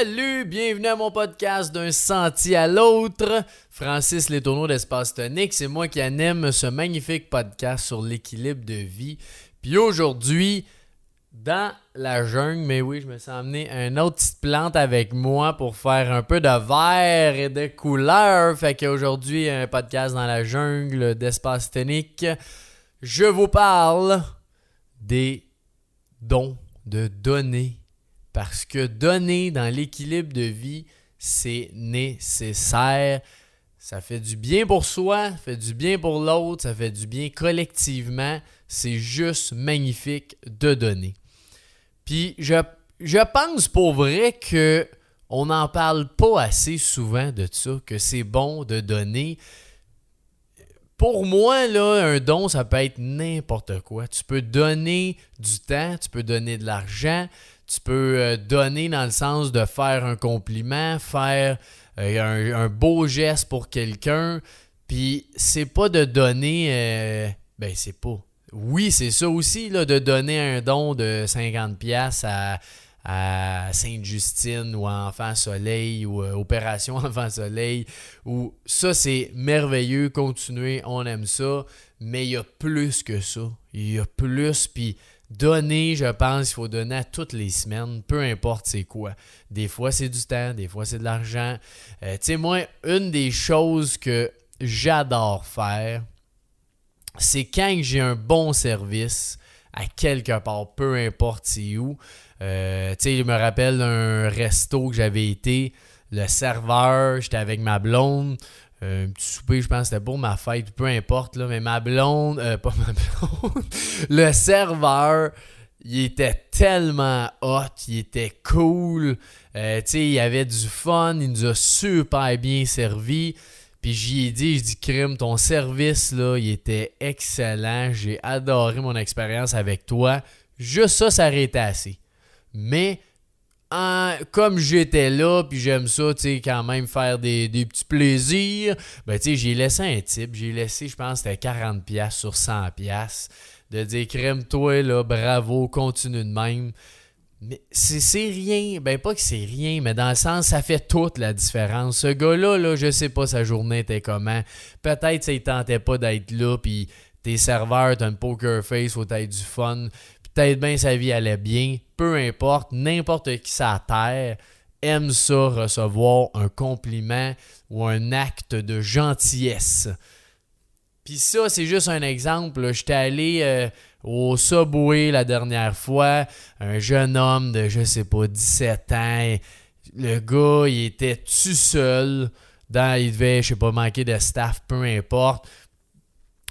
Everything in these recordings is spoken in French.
Salut, bienvenue à mon podcast d'un sentier à l'autre. Francis Letourneau d'Espace Tonique, c'est moi qui anime ce magnifique podcast sur l'équilibre de vie. Puis aujourd'hui, dans la jungle, mais oui, je me suis emmené une autre petite plante avec moi pour faire un peu de vert et de couleur. Fait qu'aujourd'hui, un podcast dans la jungle d'Espace Tonique. Je vous parle des dons, de donner. Parce que donner dans l'équilibre de vie, c'est nécessaire. Ça fait du bien pour soi, ça fait du bien pour l'autre, ça fait du bien collectivement. C'est juste magnifique de donner. Puis je pense pour vrai qu'on n'en parle pas assez souvent de ça, que c'est bon de donner. Pour moi, là, un don, ça peut être n'importe quoi. Tu peux donner du temps, tu peux donner de l'argent, tu peux donner dans le sens de faire un compliment, faire un beau geste pour quelqu'un. Puis c'est pas de donner... c'est pas... Oui, c'est ça aussi, là, de donner un don de 50$ à Sainte-Justine ou à Enfant Soleil ou Opération Enfant Soleil. Ou ça, c'est merveilleux, continuez, on aime ça. Mais il y a plus que ça. Il y a plus, puis... Donner, je pense qu'il faut donner à toutes les semaines, peu importe c'est quoi. Des fois, c'est du temps, des fois, c'est de l'argent. Tu sais, moi, une des choses que j'adore faire, c'est quand j'ai un bon service à quelque part, peu importe c'est où. Tu sais, je me rappelle d'un resto que j'avais été, le serveur, j'étais avec ma blonde. Un petit souper, je pense que c'était pour ma fête, peu importe, là, mais ma blonde, pas ma blonde, le serveur, il était tellement hot, il était cool, tu sais, il avait du fun, il nous a super bien servi, puis je dis, crime, ton service, là, il était excellent, j'ai adoré mon expérience avec toi, juste ça aurait été assez. Mais... comme j'étais là, puis j'aime ça, tu sais, quand même faire des petits plaisirs, ben tu sais, j'ai laissé un type, j'ai laissé, je pense, c'était 40$ sur 100$, de dire, crème-toi, là, bravo, continue de même. Mais c'est rien, ben pas que c'est rien, mais dans le sens, ça fait toute la différence. Ce gars-là, là, je sais pas sa journée était comment, peut-être ça il tentait pas d'être là, puis tes serveurs, t'as une poker face, faut être du fun, peut-être bien sa vie allait bien, peu importe, n'importe qui sur la terre aime ça, recevoir un compliment ou un acte de gentillesse. Puis ça, c'est juste un exemple. J'étais allé au Subway la dernière fois, un jeune homme de, je sais pas, 17 ans. Le gars, il était tout seul. Il devait, je sais pas, manquer de staff, peu importe.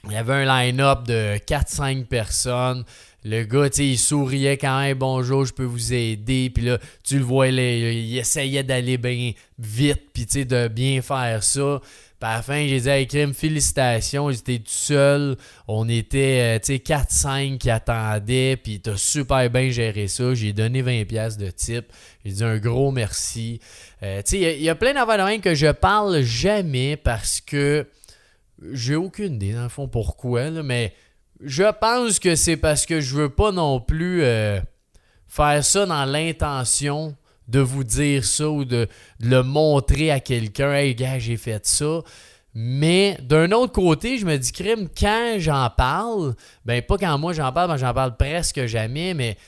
Il y avait un line-up de 4-5 personnes. Le gars, tu sais, il souriait quand même, bonjour, je peux vous aider. Puis là, tu le voyais, il essayait d'aller bien vite, puis tu sais, de bien faire ça. Puis à la fin, j'ai dit, hey, crime, félicitations, j'étais tout seul. On était, tu sais, 4-5 qui attendaient, puis t'as super bien géré ça. J'ai donné 20$ de tip. J'ai dit un gros merci. Tu sais, il y a plein d'affaires de même que je parle jamais parce que j'ai aucune idée, dans le fond, pourquoi, là, mais... Je pense que c'est parce que je veux pas non plus faire ça dans l'intention de vous dire ça ou de le montrer à quelqu'un. « Hey, gars, j'ai fait ça. » Mais d'un autre côté, je me dis, crime, quand j'en parle, ben pas quand moi j'en parle, j'en parle presque jamais, mais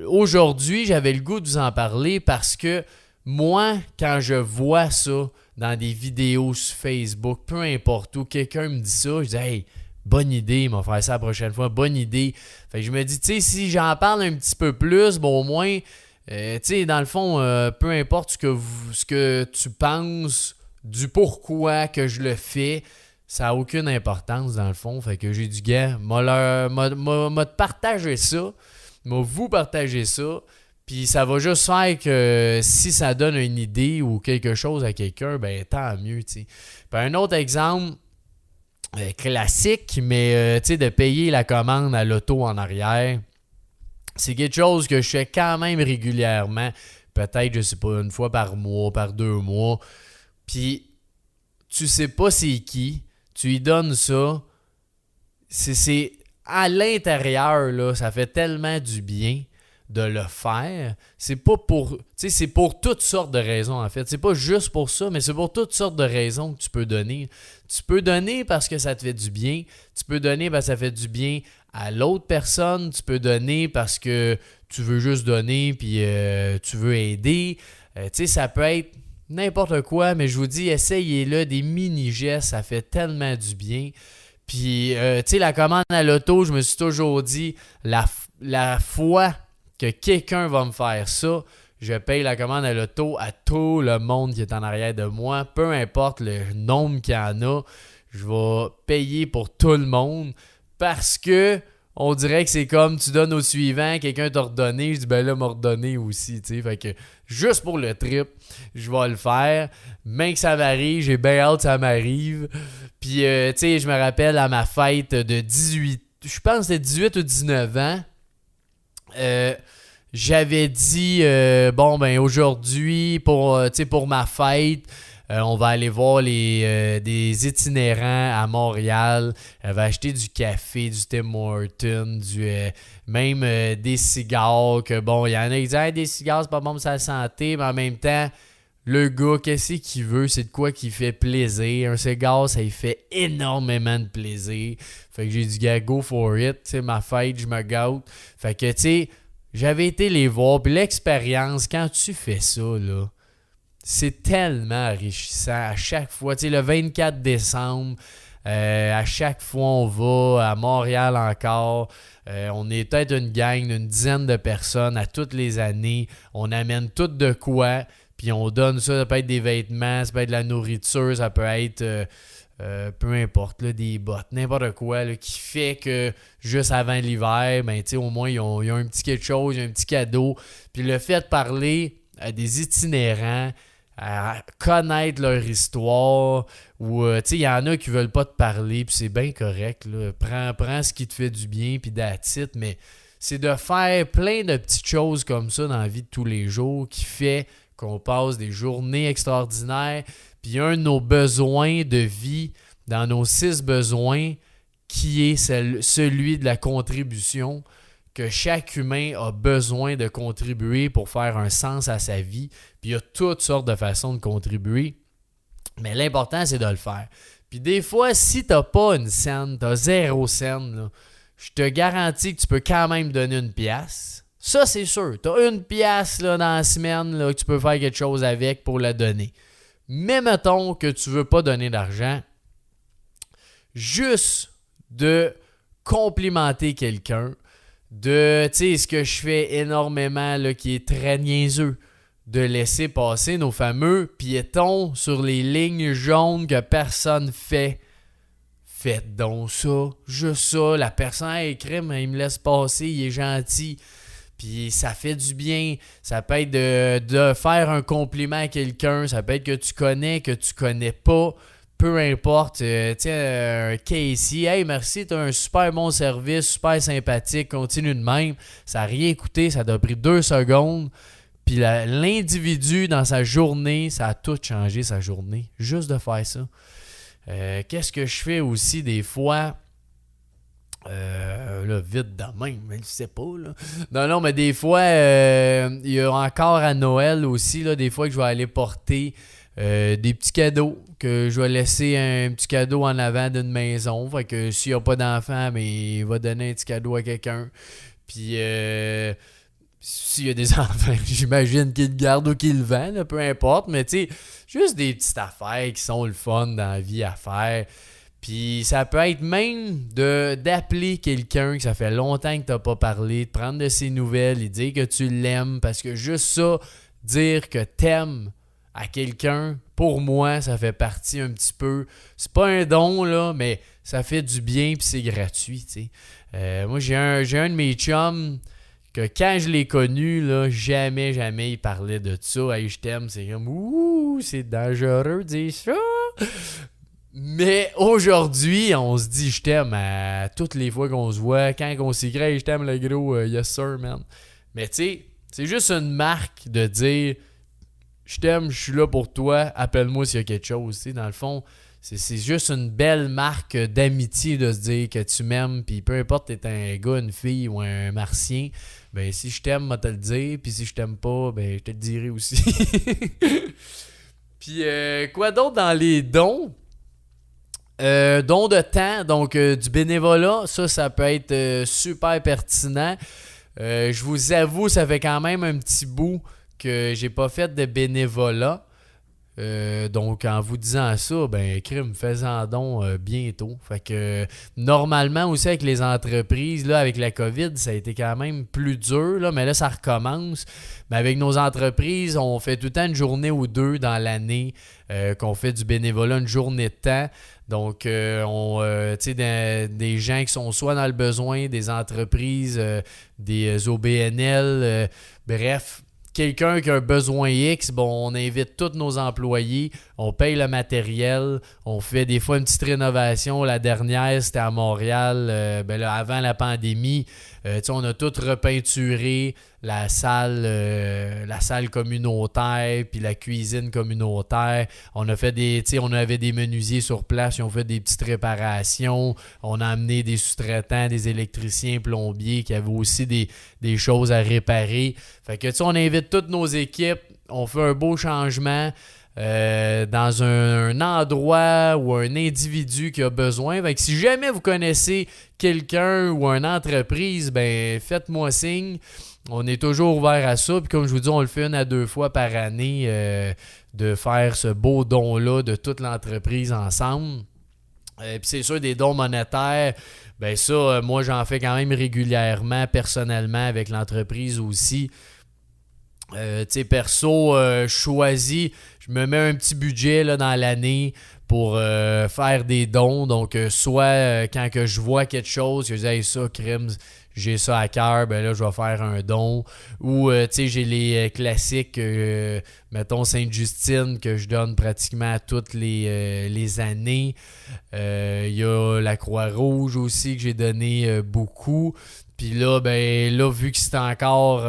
aujourd'hui, j'avais le goût de vous en parler parce que moi, quand je vois ça dans des vidéos sur Facebook, peu importe où, quelqu'un me dit ça, je dis « Hey, bonne idée, il m'a fait ça la prochaine fois, bonne idée. » Fait que je me dis, tu sais, si j'en parle un petit peu plus, bon, au moins, tu sais, dans le fond, peu importe ce que tu penses du pourquoi que je le fais, ça n'a aucune importance dans le fond. Fait que j'ai du gars, m'a partagé ça, m'a vous partagé ça, puis ça va juste faire que si ça donne une idée ou quelque chose à quelqu'un, ben tant mieux, tu sais. Puis un autre exemple, classique, mais tu sais, de payer la commande à l'auto en arrière, c'est quelque chose que je fais quand même régulièrement. Peut-être, je sais pas, une fois par mois, par 2 mois. Puis, tu sais pas c'est qui, tu lui donnes ça. C'est à l'intérieur, là, ça fait tellement du bien de le faire. C'est pas pour... Tu sais, c'est pour toutes sortes de raisons, en fait. C'est pas juste pour ça, mais c'est pour toutes sortes de raisons que tu peux donner. Tu peux donner parce que ça te fait du bien. Tu peux donner parce que ça fait du bien à l'autre personne. Tu peux donner parce que tu veux juste donner puis tu veux aider. Tu sais, ça peut être n'importe quoi, mais je vous dis, essayez-le, des mini-gestes, ça fait tellement du bien. Puis, tu sais, la commande à l'auto, je me suis toujours dit, la fois que quelqu'un va me faire ça, je paye la commande à l'auto à tout le monde qui est en arrière de moi, peu importe le nombre qu'il y en a, je vais payer pour tout le monde parce que on dirait que c'est comme tu donnes au suivant, quelqu'un t'a redonné, je dis ben là, m'a redonné aussi, tu sais. Fait que juste pour le trip, je vais le faire. Même que ça m'arrive, j'ai bien hâte que ça m'arrive. Puis, tu sais, je me rappelle à ma fête de 18, je pense que c'était 18 ou 19 ans, j'avais dit, bon, ben aujourd'hui, pour ma fête, on va aller voir des itinérants à Montréal. Elle va acheter du café, du Tim Hortons, même des cigares. Que bon, il y en a qui disent hey, des cigares, c'est pas bon pour sa santé, mais en même temps, le gars, qu'est-ce qu'il veut? C'est de quoi qui fait plaisir. Un cigare, ça lui fait énormément de plaisir. Fait que j'ai dit, gars, go for it. Tu sais, ma fête, je me gâte. Fait que, tu sais, j'avais été les voir. Puis l'expérience, quand tu fais ça, là, c'est tellement enrichissant à chaque fois. Tu sais, le 24 décembre, à chaque fois, on va à Montréal encore. On est peut-être une gang d'une dizaine de personnes à toutes les années. On amène tout de quoi, puis on donne ça. Ça peut être des vêtements, ça peut être de la nourriture, ça peut être peu importe, là, des bottes, n'importe quoi là, qui fait que juste avant l'hiver, ben, au moins, ils ont un petit quelque chose, ils ont un petit cadeau. Puis le fait de parler à des itinérants, à connaître leur histoire, ou il y en a qui veulent pas te parler, puis c'est bien correct, là. Prends ce qui te fait du bien, puis that's it, mais c'est de faire plein de petites choses comme ça dans la vie de tous les jours qui fait qu'on passe des journées extraordinaires. Puis un de nos besoins de vie, dans nos 6 besoins, qui est celui de la contribution, que chaque humain a besoin de contribuer pour faire un sens à sa vie. Puis il y a toutes sortes de façons de contribuer, mais l'important, c'est de le faire. Puis des fois, si tu n'as pas une scène, tu as 0 scène, là, je te garantis que tu peux quand même donner une pièce. Ça, c'est sûr. Tu as une pièce là, dans la semaine là, que tu peux faire quelque chose avec pour la donner. Mais mettons que tu ne veux pas donner d'argent, juste de complimenter quelqu'un, de, tu sais, ce que je fais énormément, là, qui est très niaiseux, de laisser passer nos fameux piétons sur les lignes jaunes que personne fait. Faites donc ça, juste ça. La personne écrit, mais il me laisse passer, il est gentil. Puis ça fait du bien. Ça peut être de faire un compliment à quelqu'un. Ça peut être que tu connais pas. Peu importe. Tiens, Casey, hey, merci, t'as un super bon service, super sympathique. Continue de même. Ça n'a rien coûté. Ça t'a pris 2 secondes. Puis l'individu, dans sa journée, ça a tout changé, sa journée. Juste de faire ça. Qu'est-ce que je fais aussi des fois? Là, vite de même, mais je sais pas, là. Non, mais des fois, il y a encore à Noël aussi, là, des fois que je vais aller porter des petits cadeaux, que je vais laisser un petit cadeau en avant d'une maison. Fait que s'il n'y a pas d'enfant, mais il va donner un petit cadeau à quelqu'un. Puis, s'il y a des enfants, j'imagine qu'il le garde ou qu'il le vend, là, peu importe. Mais tu sais, juste des petites affaires qui sont le fun dans la vie à faire. Puis ça peut être même d'appeler quelqu'un que ça fait longtemps que tu n'as pas parlé, de prendre de ses nouvelles et dire que tu l'aimes. Parce que juste ça, dire que t'aimes à quelqu'un, pour moi, ça fait partie un petit peu. C'est pas un don, là, mais ça fait du bien puis c'est gratuit, tu sais. Moi, j'ai un de mes chums que quand je l'ai connu, là, jamais il parlait de ça. Hey, je t'aime, c'est comme ouh, c'est dangereux de dire ça. Mais aujourd'hui, on se dit je t'aime à toutes les fois qu'on se voit. Quand on s'écrit hey, je t'aime le gros, yes sir, man. Mais tu sais, c'est juste une marque de dire je t'aime, je suis là pour toi, appelle-moi s'il y a quelque chose. T'sais, dans le fond, c'est juste une belle marque d'amitié de se dire que tu m'aimes. Puis peu importe, t'es un gars, une fille ou un martien, Ben, si je t'aime, moi te le dire. Puis si je t'aime pas, ben, je te le dirai aussi. Puis, quoi d'autre dans les dons? Dons de temps, donc du bénévolat, ça peut être super pertinent. Je vous avoue, ça fait quand même un petit bout que j'ai pas fait de bénévolat. Donc, en vous disant ça, ben, crime, fais-en don bientôt. Fait que, normalement aussi avec les entreprises, là, avec la COVID, ça a été quand même plus dur, là, mais là, ça recommence. Mais avec nos entreprises, on fait tout le temps une journée ou deux dans l'année qu'on fait du bénévolat, une journée de temps. Donc, tu sais, des gens qui sont soit dans le besoin, des entreprises, des OBNL, bref, quelqu'un qui a un besoin X, bon, on invite tous nos employés, on paye le matériel, on fait des fois une petite rénovation. La dernière, c'était à Montréal, ben là, avant la pandémie. On a tout repeinturé, la salle communautaire, puis la cuisine communautaire. On a fait on avait des menuisiers sur place, ils ont fait des petites réparations. On a amené des sous-traitants, des électriciens, plombiers qui avaient aussi des choses à réparer. Fait que on invite toutes nos équipes, on fait un beau changement. Dans un endroit ou un individu qui a besoin. Fait que si jamais vous connaissez quelqu'un ou une entreprise, ben faites-moi signe. On est toujours ouvert à ça. Puis comme je vous dis, on le fait 1 à 2 fois par année de faire ce beau don-là de toute l'entreprise ensemble. Puis c'est sûr, des dons monétaires, ben ça, moi j'en fais quand même régulièrement, personnellement, avec l'entreprise aussi. Tu sais, perso, choisi, je me mets un petit budget là, dans l'année pour faire des dons. Donc, soit quand que je vois quelque chose, que je dis hey, ça, crime, j'ai ça à cœur, ben là, je vais faire un don. Ou, tu sais, j'ai les classiques, mettons Sainte-Justine, que je donne pratiquement toutes les années. Il y a la Croix-Rouge aussi, que j'ai donné beaucoup. Puis là, ben là, vu que c'est encore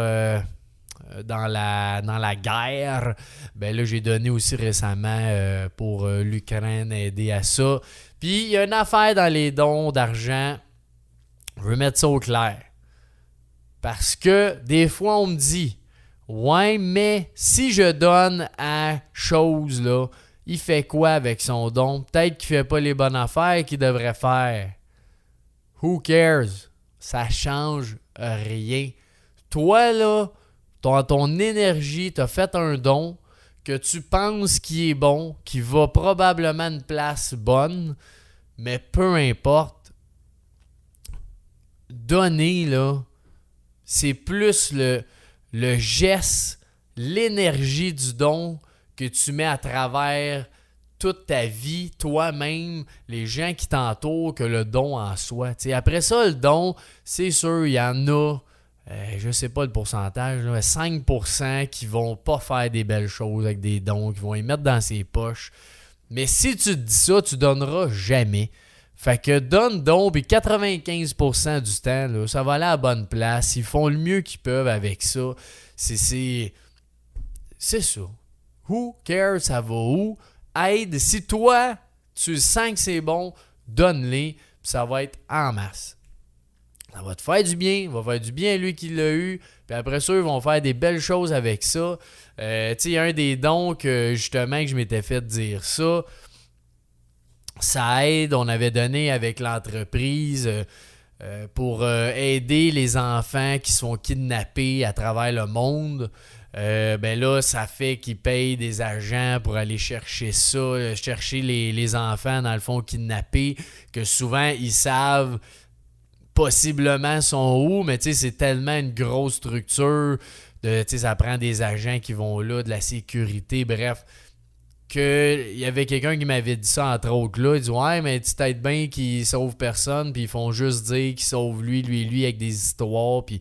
dans la guerre, ben là, j'ai donné aussi récemment pour l'Ukraine, aider à ça. Puis, il y a une affaire dans les dons d'argent. Je veux mettre ça au clair. Parce que des fois, on me dit « Ouais, mais si je donne à chose, là, il fait quoi avec son don? Peut-être qu'il fait pas les bonnes affaires qu'il devrait faire. » Who cares? Ça change rien. Toi, là, ton énergie, tu as fait un don que tu penses qui est bon, qui va probablement à une place bonne, mais peu importe. Donner, là, c'est plus le geste, l'énergie du don que tu mets à travers toute ta vie, toi-même, les gens qui t'entourent, que le don en soi. T'sais, après ça, le don, c'est sûr, il y en a, je sais pas le pourcentage, là, 5% qui vont pas faire des belles choses avec des dons, qui vont les mettre dans ses poches. Mais si tu te dis ça, tu donneras jamais. Fait que donne donc, puis 95% du temps, là, ça va aller à la bonne place. Ils font le mieux qu'ils peuvent avec ça. C'est ça. Who cares, ça va où? Aide. Si toi, tu sens que c'est bon, donne-les, puis ça va être en masse. Ça va te faire du bien, va faire du bien à lui qui l'a eu, puis après ça, ils vont faire des belles choses avec ça. Tu sais, il y a un des dons que justement que je m'étais fait dire ça. Ça aide, on avait donné avec l'entreprise pour aider les enfants qui sont kidnappés à travers le monde. Ben là, ça fait qu'ils payent des agents pour aller chercher ça, chercher les enfants, dans le fond, kidnappés, que souvent, ils savent possiblement sont où, mais tu sais, c'est tellement une grosse structure, ça prend des agents qui vont là, de la sécurité, bref, qu'il y avait quelqu'un qui m'avait dit ça, entre autres, là, il dit « Ouais, mais tu t'aides bien qu'ils sauvent personne, puis ils font juste dire qu'ils sauvent lui, avec des histoires, puis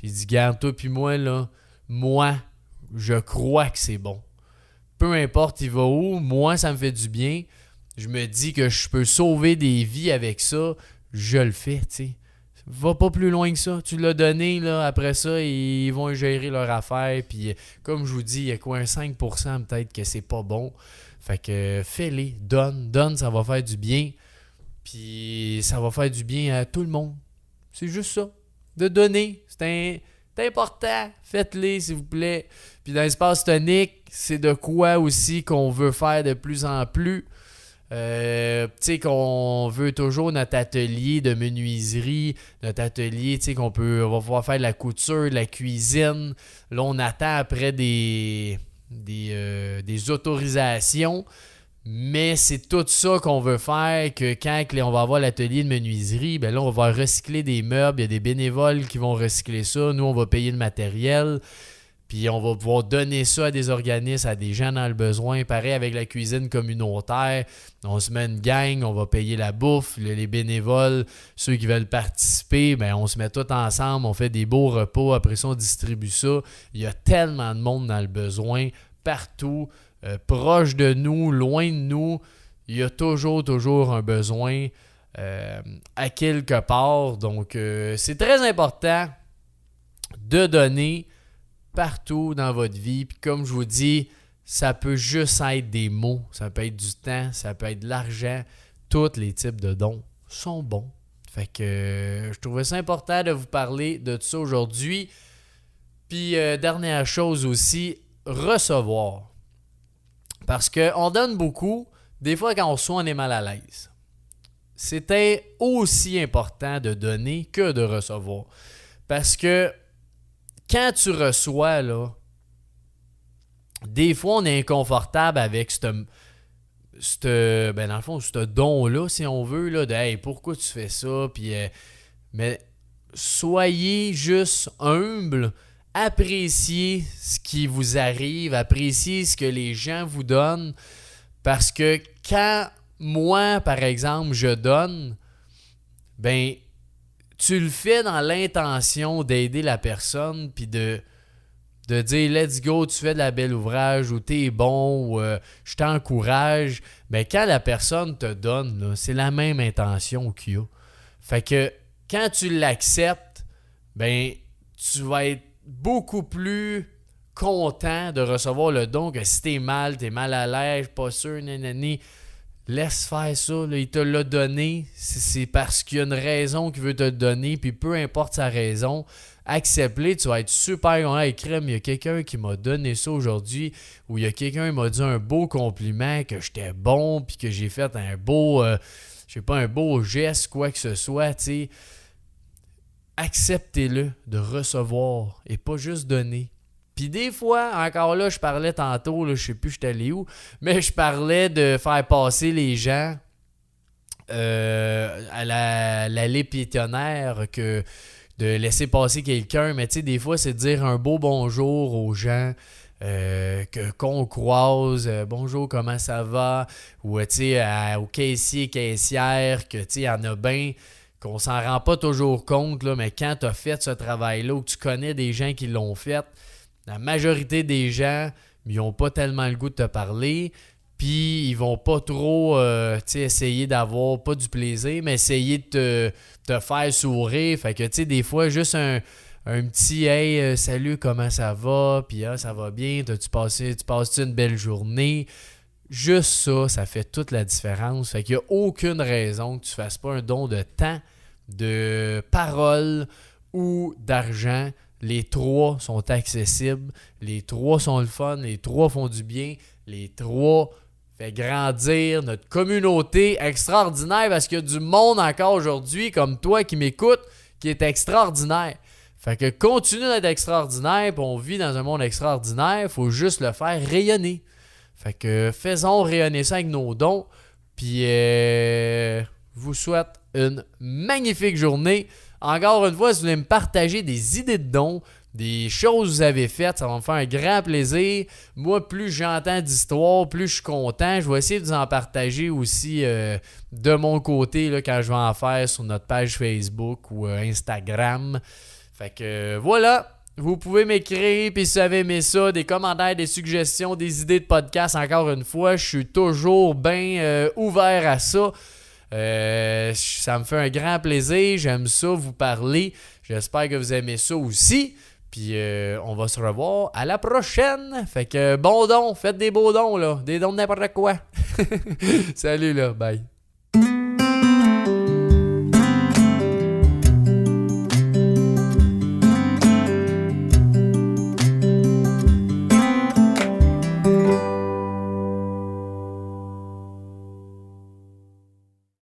j'ai dit « Garde, toi puis moi, là, moi, je crois que c'est bon. Peu importe il va où, moi, ça me fait du bien. Je me dis que je peux sauver des vies avec ça, je le fais, tu sais. Va pas plus loin que ça. Tu l'as donné, là, après ça, ils vont gérer leur affaire. Puis, comme je vous dis, il y a quoi, un 5% peut-être que c'est pas bon. Fait que fais-les, donne, ça va faire du bien. Puis, ça va faire du bien à tout le monde. C'est juste ça. De donner, C'est important. Faites-les, s'il vous plaît. Puis dans l'espace tonique, c'est de quoi aussi qu'on veut faire de plus en plus. Tu sais qu'on veut toujours notre atelier de menuiserie, notre atelier, tu sais on va pouvoir faire de la couture, de la cuisine. Là, on attend après des autorisations, mais c'est tout ça qu'on veut faire, que quand on va avoir l'atelier de menuiserie, ben là, on va recycler des meubles, il y a des bénévoles qui vont recycler ça, nous, on va payer le matériel. Puis on va pouvoir donner ça à des organismes, à des gens dans le besoin. Pareil avec la cuisine communautaire. On se met une gang, on va payer la bouffe. Les bénévoles, ceux qui veulent participer, ben on se met tous ensemble, on fait des beaux repas. Après ça, on distribue ça. Il y a tellement de monde dans le besoin, partout, proche de nous, loin de nous. Il y a toujours un besoin à quelque part. Donc, c'est très important de donner partout dans votre vie. Puis comme je vous dis, ça peut juste être des mots, ça peut être du temps, ça peut être de l'argent. Tous les types de dons sont bons. Fait que je trouvais ça important de vous parler de tout ça aujourd'hui. Puis dernière chose aussi, recevoir. Parce qu'on donne beaucoup, des fois quand on reçoit, on est mal à l'aise. C'était aussi important de donner que de recevoir. Parce que quand tu reçois, là, des fois, on est inconfortable avec dans le fond, ce don-là, si on veut, là, de hey, pourquoi tu fais ça? Puis, mais soyez juste humble, appréciez ce qui vous arrive, appréciez ce que les gens vous donnent. Parce que quand moi, par exemple, je donne, ben tu le fais dans l'intention d'aider la personne puis de dire « let's go, tu fais de la belle ouvrage » ou « t'es bon » ou « je t'encourage ». Ben, quand la personne te donne, là, c'est la même intention qu'il y a. Fait que quand tu l'acceptes, ben tu vas être beaucoup plus content de recevoir le don que si t'es mal à l'aise, pas sûr, nanani. Laisse faire ça, là, il te l'a donné, c'est parce qu'il y a une raison qu'il veut te le donner, puis peu importe sa raison, accepte-le, tu vas être super content. Hey, crème, il y a quelqu'un qui m'a donné ça aujourd'hui, ou il y a quelqu'un qui m'a dit un beau compliment, que j'étais bon, puis que j'ai fait un beau, un beau geste, quoi que ce soit, tu sais. Acceptez-le de recevoir et pas juste donner. Puis des fois, encore là, je parlais tantôt, là, je sais plus j'étais allé où, mais je parlais de faire passer les gens à l'allée piétonnaire, que de laisser passer quelqu'un. Mais tu sais, des fois, c'est de dire un beau bonjour aux gens qu'on croise. Bonjour, comment ça va? Ou tu sais, aux caissiers, caissières, que tu sais, il y en a bien qu'on s'en rend pas toujours compte, là, mais quand tu as fait ce travail-là ou que tu connais des gens qui l'ont fait, la majorité des gens, ils n'ont pas tellement le goût de te parler, puis ils vont pas trop essayer d'avoir, pas du plaisir, mais essayer de te faire sourire. Fait que, tu sais, des fois, juste un petit « Hey, salut, comment ça va? » Puis « ça va bien? Tu passes une belle journée? » Juste ça fait toute la différence. Fait qu'il n'y a aucune raison que tu ne fasses pas un don de temps, de parole ou d'argent. Les trois sont accessibles, les trois sont le fun, les trois font du bien, les trois font grandir notre communauté extraordinaire parce qu'il y a du monde encore aujourd'hui comme toi qui m'écoute qui est extraordinaire. Fait que continue d'être extraordinaire, puis on vit dans un monde extraordinaire, il faut juste le faire rayonner. Fait que faisons rayonner ça avec nos dons, puis vous souhaite une magnifique journée. Encore une fois, si vous voulez me partager des idées de dons, des choses que vous avez faites, ça va me faire un grand plaisir. Moi, plus j'entends d'histoires, plus je suis content. Je vais essayer de vous en partager aussi de mon côté là, quand je vais en faire sur notre page Facebook ou Instagram. Fait que voilà, vous pouvez m'écrire, puis si vous avez aimé ça, des commentaires, des suggestions, des idées de podcast, encore une fois, je suis toujours bien ouvert à ça. Ça me fait un grand plaisir, j'aime ça vous parler, j'espère que vous aimez ça aussi, puis on va se revoir à la prochaine. Fait que bon don, faites des beaux dons là, des dons de n'importe quoi. Salut là, bye.